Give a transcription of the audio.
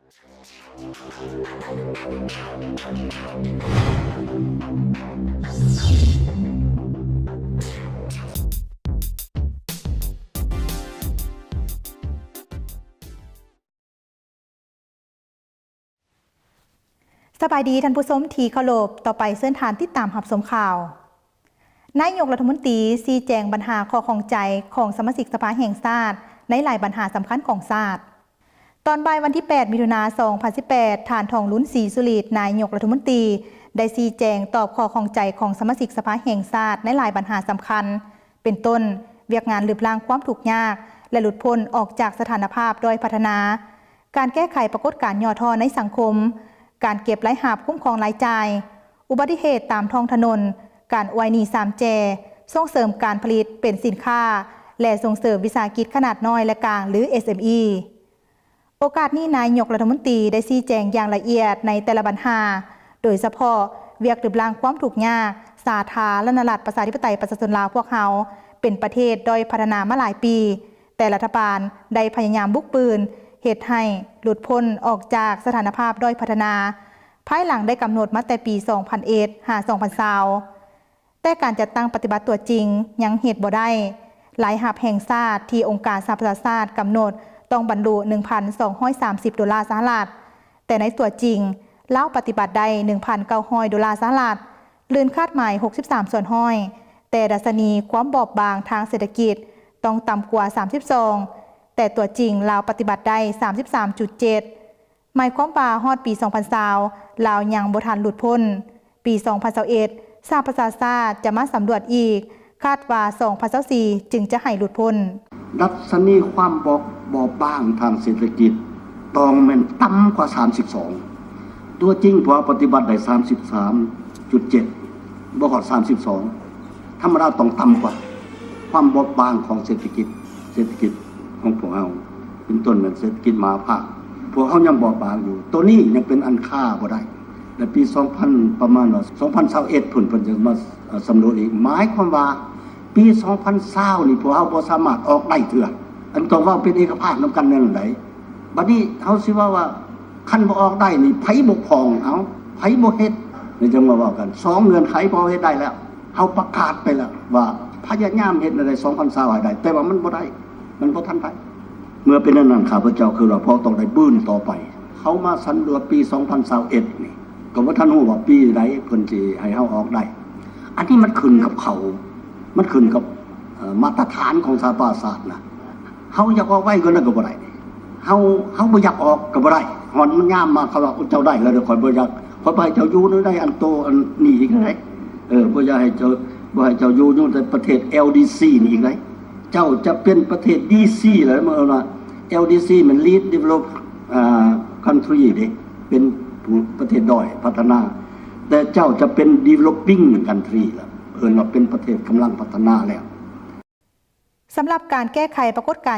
สบายดีท่านผู้ชมที่เคารพต่อไปเส้นทางติดตามรับชมข่าวนายกรัฐมนตรีชี้แจงปัญหาข้อข้องใจของสมาชิกสภาแห่งชาติในหลายปัญหาสำคัญของชาติตอนบ่ายวันที่ 8 มิถุนายน 2018 ฐานทองลุ้นศรีสุริตนายกรัฐมนตรีได้ชี้แจงตอบข้อข้องใจของสมาชิกสภาแห่งชาติในหลายปัญหาสำคัญเป็นต้นเวียกงานลืบล้างความทุกข์ยากและหลุดพ้นออกจากสถานภาพโดยพัฒนาการแก้ไขปรากฏการณ์ย่อท่อในสังคมการเก็บรายหาบคุ้มครองรายจ่ายอุบัติเหตุตามท้องถนนการอวยหนี้3 แจส่งเสริมการผลิตเป็นสินค้าและส่งเสริมวิสาหกิจขนาดน้อยและกลางหรือ SME โอกาสนี้นายกรัฐมนตรีได้ชี้แจงอย่างละเอียดในแต่ละปัญหาโดยเฉพาะเวียกลืบล้างความทุกข์ยากสาธารณรัฐประชาธิปไตยประชาชนลาวพวกเขาเป็นประเทศด้อยพัฒนามาหลายปีแต่รัฐบาลได้พยายามบุกปืนเหตุให้หลุดพ้นออกจากสถานภาพด้อยพัฒนาภายหลังได้กำหนดมาแต่ปี 2001 หา 2020 แต่การจัดตั้งปฏิบัติตัวจริงยังเหตุบ่ได้หลายหับแห่งชาติที่องค์การสหประชาชาติกำหนดต้องบรรลุ $1,230 สหรัฐแต่ในตัวจริงเล่าปฏิบัติได้ $1,900 สหรัฐเลื่อนคาดหมาย 63 ส่วนห้อยแต่ดัชนีความบอบบางทางเศรษฐกิจต้องต่ำกว่า 32แต่ตัวจริงลาวปฏิบัติได้ 33.7 หมายความว่าฮอดปี 2020 ลาวยังบ่ทันหลุดพ้น ปี 2021 สหประชาชาติจะมาสำรวจอีก คาดว่า 2024 จึงจะให้หลุดพ้นดัชนีความบอบบางทางเศรษฐกิจต้องแม่นต่ำกว่า 32 ตัวจริงพอปฏิบัติได้ 33.7 บ่ฮอด 32 ธรรมดาต้องต่ำกว่าความบอบบางของเศรษฐกิจของพวกเราเป็นต้นเหมือนเศรษฐกิจมหาภาคพวกเขายังบอบบางอยู่ตัวนี้ยังเป็นอันค่าบ่ได้ในปี 2000 ประมาณ 2021 เพิ่นจะมาสำรวจอีกหมายความว่าปี 2020 นี่พวกเขาบ่สามารถออกได้เถื่ออันต้องว่าเป็นเอกภาพนำกันแนวไหนบัดนี้เฮาสิว่าคันบ่ออกได้นี่ไผบกพร่องเอาไผบ่เฮ็ดนี่จังว่ากัน2เงื่อนไขพอเฮ็ดได้แล้วเฮาประกาศไปแล้วว่าพยายามเฮ็ดใน2020ให้ได้แต่ว่ามันบ่ได้มันบ่ทันได้เมื่อเป็นนั้นข้าพเจ้าคือว่าพอต้องได้บื้นต่อไปเขามาสำรวจปี 2021 นี่ก็บ่ทันฮู้ว่าปีใดเพิ่นสิให้เฮาออกได้อันนี้มันขึ้นกับเขามันขึ้นกับมาตรฐานของสหประชาชาตินะเฮาอยากออกไว้ก็นั่นก็บ่ได้เฮาบ่อยากออกก็บ่ได้ฮอนมันยามมาเขาว่าเจ้าได้แล้วเดี๋ยวข่อยบ่อยากข่อยบ่ให้เจ้าอยู่ได้อันโตอันนี้อีกได้บ่อยากให้เจ้าอยู่ในประเทศ LDC นี่อีกได้เจ้าจะเป็นประเทศ DC แล้วมันว่า LDC มัน Lead Develop Country เด้เป็นประเทศด้อยพัฒนาแต่เจ้าจะเป็น Developing Country แล้วว่าเป็นประเทศกำลังพัฒนาแล้วสำหรับการแก้ไขปรากฏการณ์